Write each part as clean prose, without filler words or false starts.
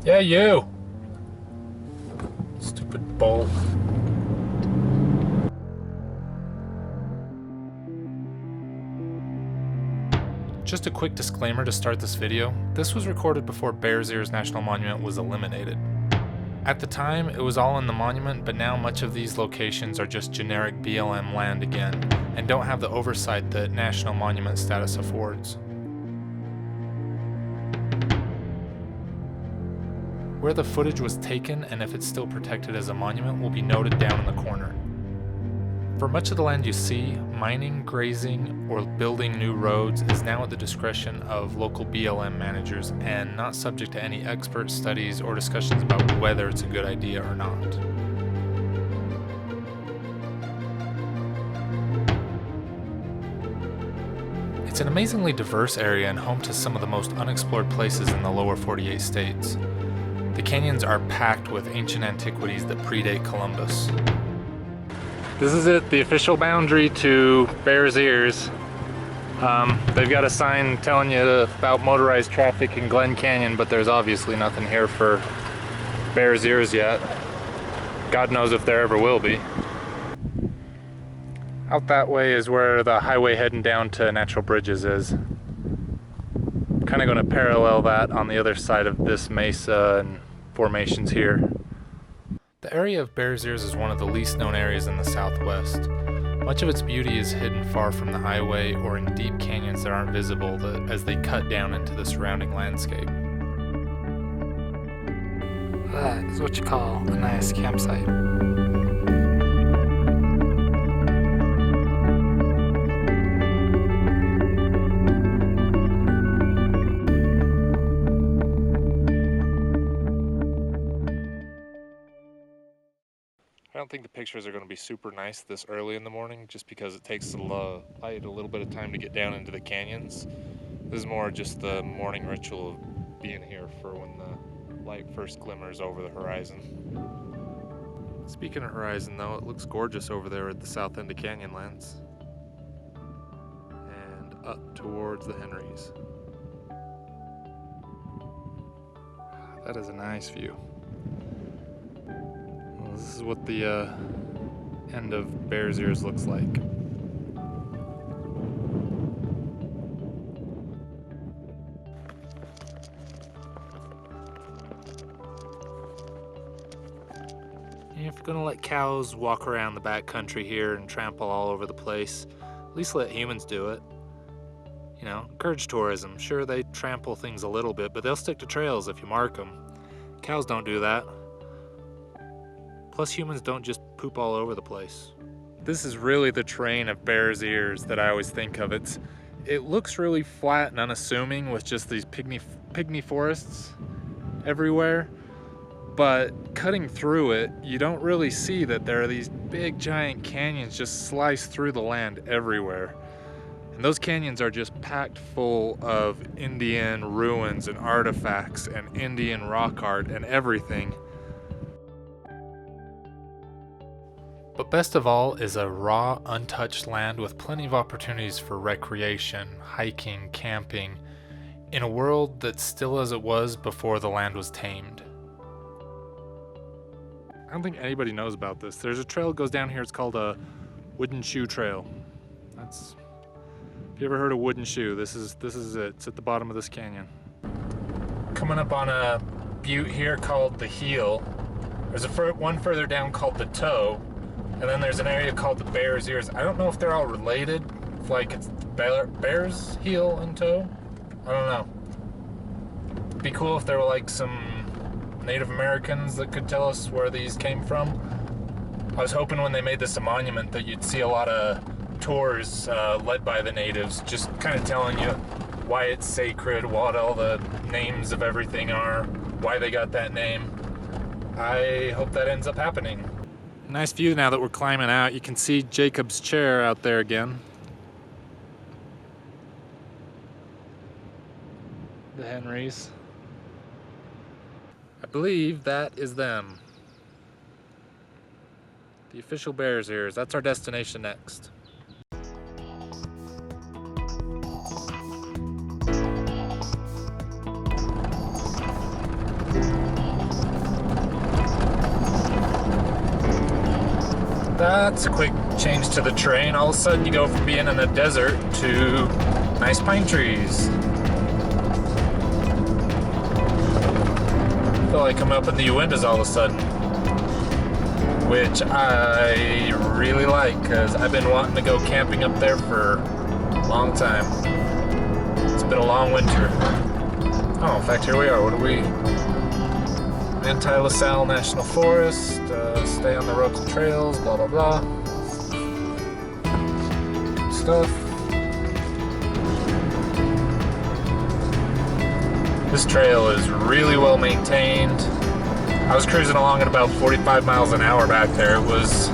Yeah, you! Stupid bull. Just a quick disclaimer to start this video. This was recorded before Bears Ears National Monument was eliminated. At the time, it was all in the monument, but now much of these locations are just generic BLM land again, and don't have the oversight that National Monument status affords. Where the footage was taken and if it's still protected as a monument will be noted down in the corner. For much of the land you see, mining, grazing, or building new roads is now at the discretion of local BLM managers and not subject to any expert studies or discussions about whether it's a good idea or not. It's an amazingly diverse area and home to some of the most unexplored places in the lower 48 states. The canyons are packed with ancient antiquities that predate Columbus. This is it, the official boundary to Bears Ears. They've got a sign telling you about motorized traffic in Glen Canyon, but there's obviously nothing here for Bears Ears yet. God knows if there ever will be. Out that way is where the highway heading down to Natural Bridges is. Kind of going to parallel that on the other side of this mesa and formations here. The area of Bears Ears is one of the least known areas in the Southwest. Much of its beauty is hidden far from the highway or in deep canyons that aren't visible as they cut down into the surrounding landscape. That is what you call a nice campsite. I don't think the pictures are going to be super nice this early in the morning just because it takes the light a little bit of time to get down into the canyons. This is more just the morning ritual of being here for when the light first glimmers over the horizon. Speaking of horizon though, it looks gorgeous over there at the south end of Canyonlands. And up towards the Henrys. That is a nice view. This is what the end of Bears Ears looks like. And if you're gonna let cows walk around the backcountry here and trample all over the place, at least let humans do it. You know, encourage tourism. Sure, they trample things a little bit, but they'll stick to trails if you mark them. Cows don't do that. Plus, humans don't just poop all over the place. This is really the terrain of Bears Ears that I always think of. It looks really flat and unassuming with just these pygmy forests everywhere, but cutting through it, you don't really see that there are these big giant canyons just sliced through the land everywhere. And those canyons are just packed full of Indian ruins and artifacts and Indian rock art and everything. But best of all is a raw, untouched land with plenty of opportunities for recreation, hiking, camping, in a world that's still as it was before the land was tamed. I don't think anybody knows about this. There's a trail that goes down here, it's called a Wooden Shoe Trail. If you ever heard of Wooden Shoe, this is it. It's at the bottom of this canyon. Coming up on a butte here called the Heel. There's one further down called the Toe. And then there's an area called the Bears Ears. I don't know if they're all related, if like it's Bear's heel and toe. I don't know. It'd be cool if there were like some Native Americans that could tell us where these came from. I was hoping when they made this a monument that you'd see a lot of tours led by the natives, just kind of telling you why it's sacred, what all the names of everything are, why they got that name. I hope that ends up happening. Nice view now that we're climbing out. You can see Jacob's chair out there again. The Henrys. I believe that is them. The official Bears Ears. That's our destination next. That's a quick change to the terrain. All of a sudden you go from being in a desert to nice pine trees. I feel like I'm up in the Uintas all of a sudden, which I really like because I've been wanting to go camping up there for a long time. It's been a long winter. Oh, in fact, here we are. What are we? Anti-LaSalle National Forest, stay on the roads and trails, blah, blah, blah. Good stuff. This trail is really well maintained. I was cruising along at about 45 miles an hour back there. It was,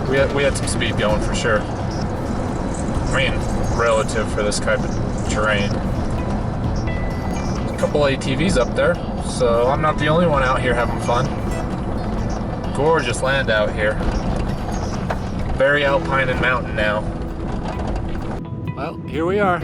we had some speed going for sure. I mean, relative for this type of terrain. A couple ATVs up there, so I'm not the only one out here having fun. Gorgeous land out here. Very alpine and mountain now. Well, here we are.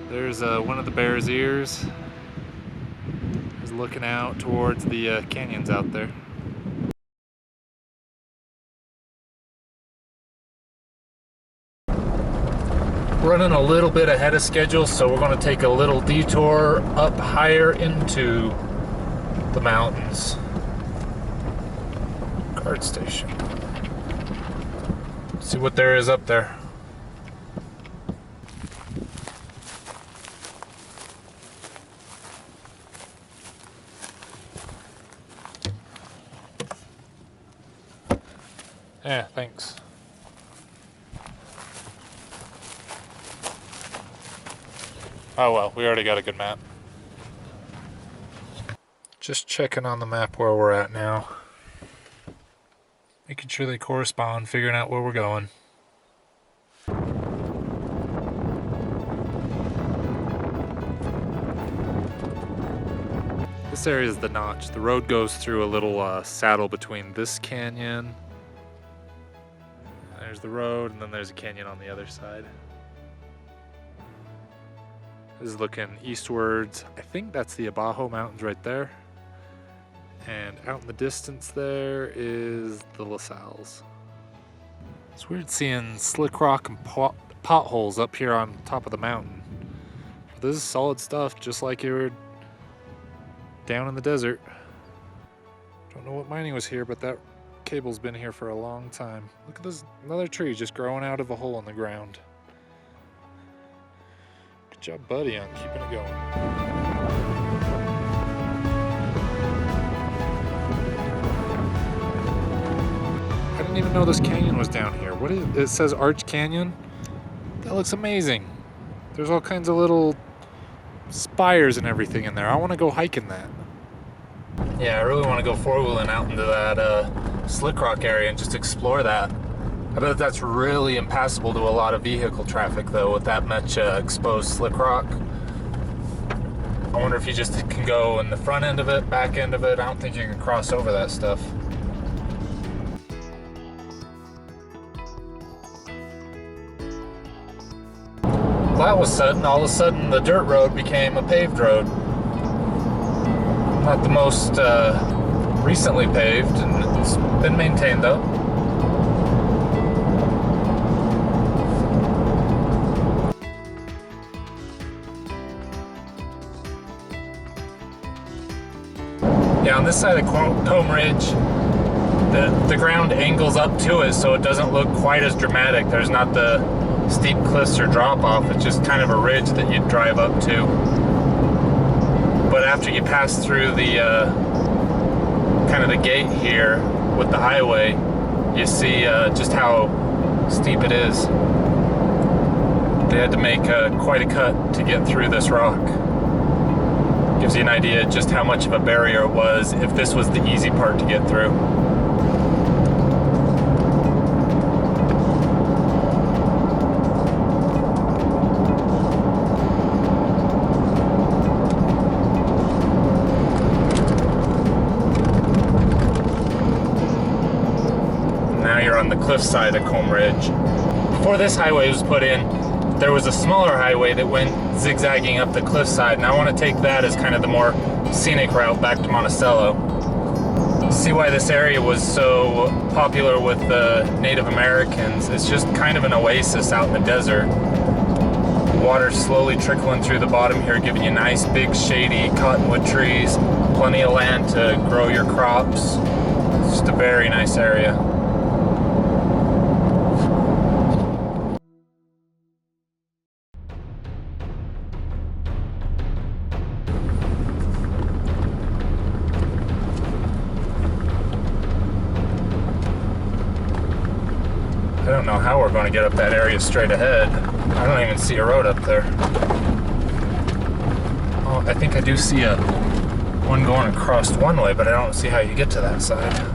There's one of the bear's ears. He's looking out towards the canyons out there. Running a little bit ahead of schedule, so we're going to take a little detour up higher into the mountains. Guard station. See what there is up there. Yeah, thanks. Oh well, we already got a good map. Just checking on the map where we're at now. Making sure they correspond, figuring out where we're going. This area is the notch. The road goes through a little saddle between this canyon. There's the road, and then there's a canyon on the other side. This is looking eastwards. I think that's the Abajo Mountains right there. And out in the distance there is the LaSalles. It's weird seeing slick rock and potholes up here on top of the mountain. But this is solid stuff, just like you were down in the desert. Don't know what mining was here, but that cable's been here for a long time. Look at this, another tree just growing out of a hole in the ground. Good job, buddy, on keeping it going. I didn't even know this canyon was down here. What is it? It says Arch Canyon. That looks amazing. There's all kinds of little spires and everything in there. I want to go hiking that. Yeah, I really want to go four-wheeling out into that slick rock area and just explore that. I bet that's really impassable to a lot of vehicle traffic, though, with that much exposed slick rock. I wonder if you just can go in the front end of it, back end of it. I don't think you can cross over that stuff. Well, that was sudden. All of a sudden, the dirt road became a paved road. Not the most recently paved, and it's been maintained though. Yeah, on this side of Comb Ridge, the ground angles up to it, so it doesn't look quite as dramatic. There's not the steep cliffs or drop off. It's just kind of a ridge that you'd drive up to. But after you pass through the kind of the gate here with the highway, you see just how steep it is. They had to make quite a cut to get through this rock. Gives you an idea just how much of a barrier it was if this was the easy part to get through. Now you're on the cliffside of Combe Ridge. Before this highway was put in, there was a smaller highway that went zigzagging up the cliffside, and I want to take that as kind of the more scenic route back to Monticello. See why this area was so popular with the Native Americans. It's just kind of an oasis out in the desert. Water slowly trickling through the bottom here, giving you nice big shady cottonwood trees, plenty of land to grow your crops. It's just a very nice area. I don't know how we're going to get up that area straight ahead. I don't even see a road up there. Oh, I think I do see one going across one way, but I don't see how you get to that side.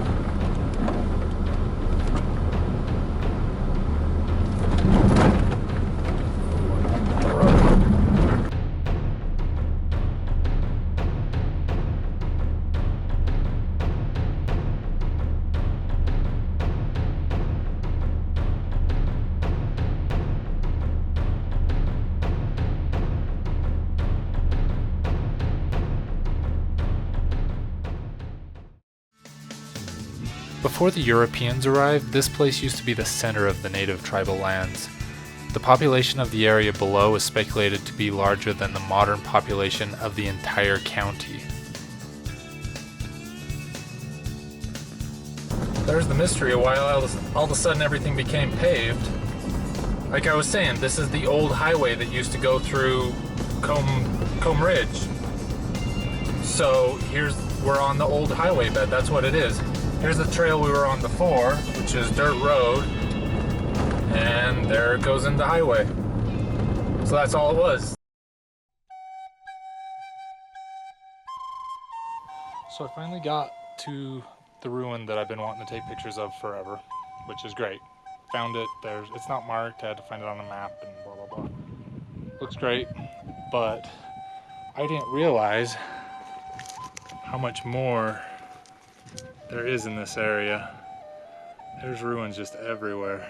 Before the Europeans arrived, this place used to be the center of the native tribal lands. The population of the area below is speculated to be larger than the modern population of the entire county. There's the mystery of why all of a sudden everything became paved. Like I was saying, this is the old highway that used to go through Combe Ridge. So we're on the old highway bed, that's what it is. Here's the trail we were on before, which is dirt road, and there it goes into highway. So that's all it was. So I finally got to the ruin that I've been wanting to take pictures of forever, which is great. Found it, it's not marked, I had to find it on a map and blah blah blah. Looks great, but I didn't realize how much more there is in this area. There's ruins just everywhere.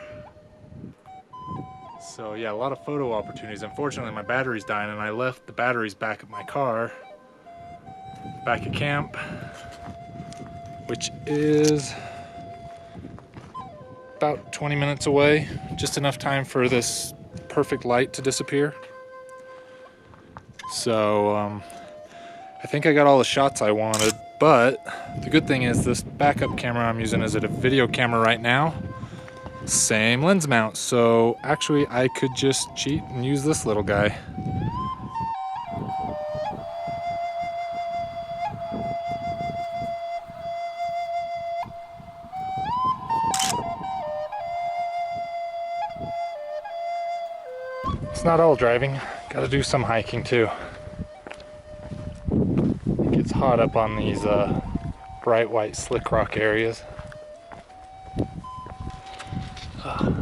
So yeah, a lot of photo opportunities. Unfortunately, my battery's dying and I left the batteries back at my car, back at camp, which is about 20 minutes away. Just enough time for this perfect light to disappear. So I think I got all the shots I wanted. But the good thing is this backup camera I'm using is a video camera right now. Same lens mount, so actually I could just cheat and use this little guy. It's not all driving, gotta do some hiking too. It's hot up on these bright white slick rock areas.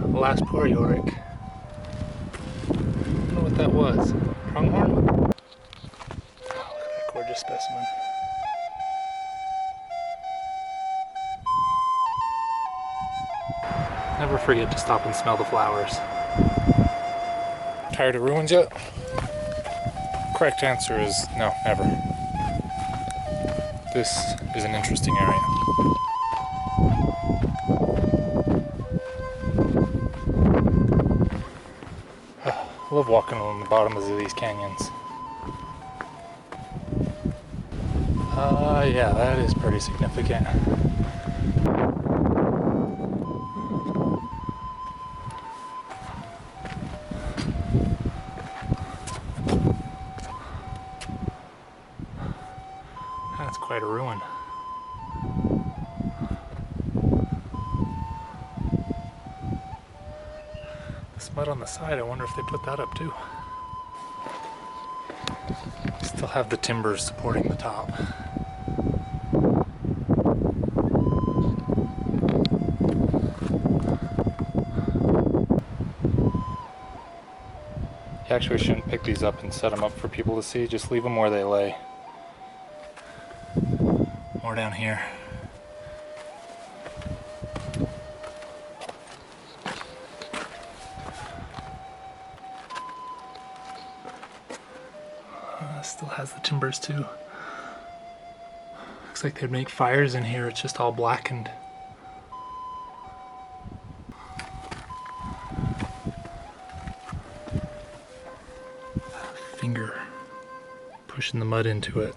Last poor Yorick. I don't know what that was. Pronghorn? Oh, look at that gorgeous specimen. Never forget to stop and smell the flowers. Tired of ruins yet? Correct answer is no, never. This is an interesting area. I love walking along the bottoms of these canyons. Yeah, that is pretty significant. That's quite a ruin. This mud on the side, I wonder if they put that up too. Still have the timbers supporting the top. You actually shouldn't pick these up and set them up for people to see, just leave them where they lay. More down here. Still has the timbers too. Looks like they'd make fires in here, it's just all blackened. Finger pushing the mud into it.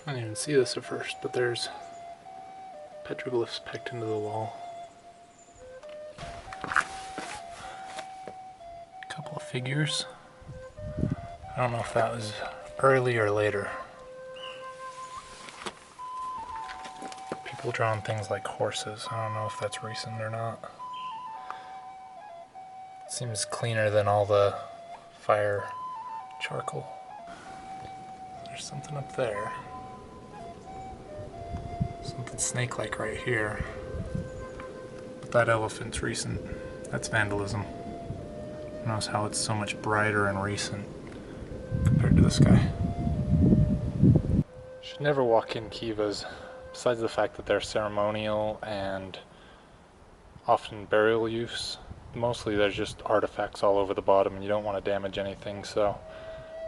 I didn't even see this at first, but there's petroglyphs pecked into the wall. Couple of figures. I don't know if that was early or later. People drawing things like horses. I don't know if that's recent or not. Seems cleaner than all the fire charcoal. There's something up there. Something snake-like right here. But that elephant's recent. That's vandalism. Notice how it's so much brighter and recent compared to this guy. Should never walk in kivas, besides the fact that they're ceremonial and often burial use. Mostly there's just artifacts all over the bottom and you don't want to damage anything, so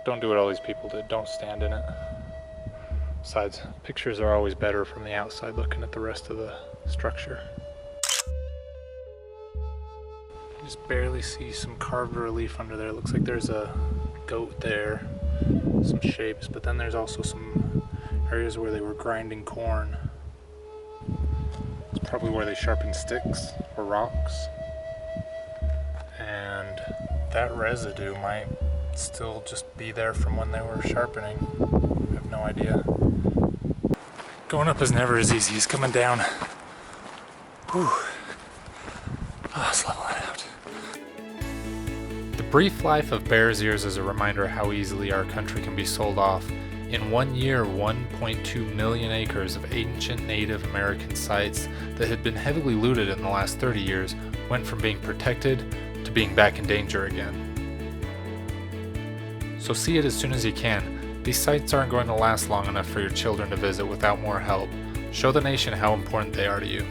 don't do what all these people did. Don't stand in it. Besides, pictures are always better from the outside looking at the rest of the structure. You just barely see some carved relief under there. It looks like there's a goat there, some shapes, but then there's also some areas where they were grinding corn. It's probably where they sharpened sticks or rocks. And that residue might still just be there from when they were sharpening. I have no idea. Going up is never as easy as coming down. Whew. Oh, it's leveling out. The brief life of Bears Ears is a reminder how easily our country can be sold off. In 1 year, 1.2 million acres of ancient Native American sites that had been heavily looted in the last 30 years went from being protected to being back in danger again. So see it as soon as you can. These sites aren't going to last long enough for your children to visit without more help. Show the nation how important they are to you.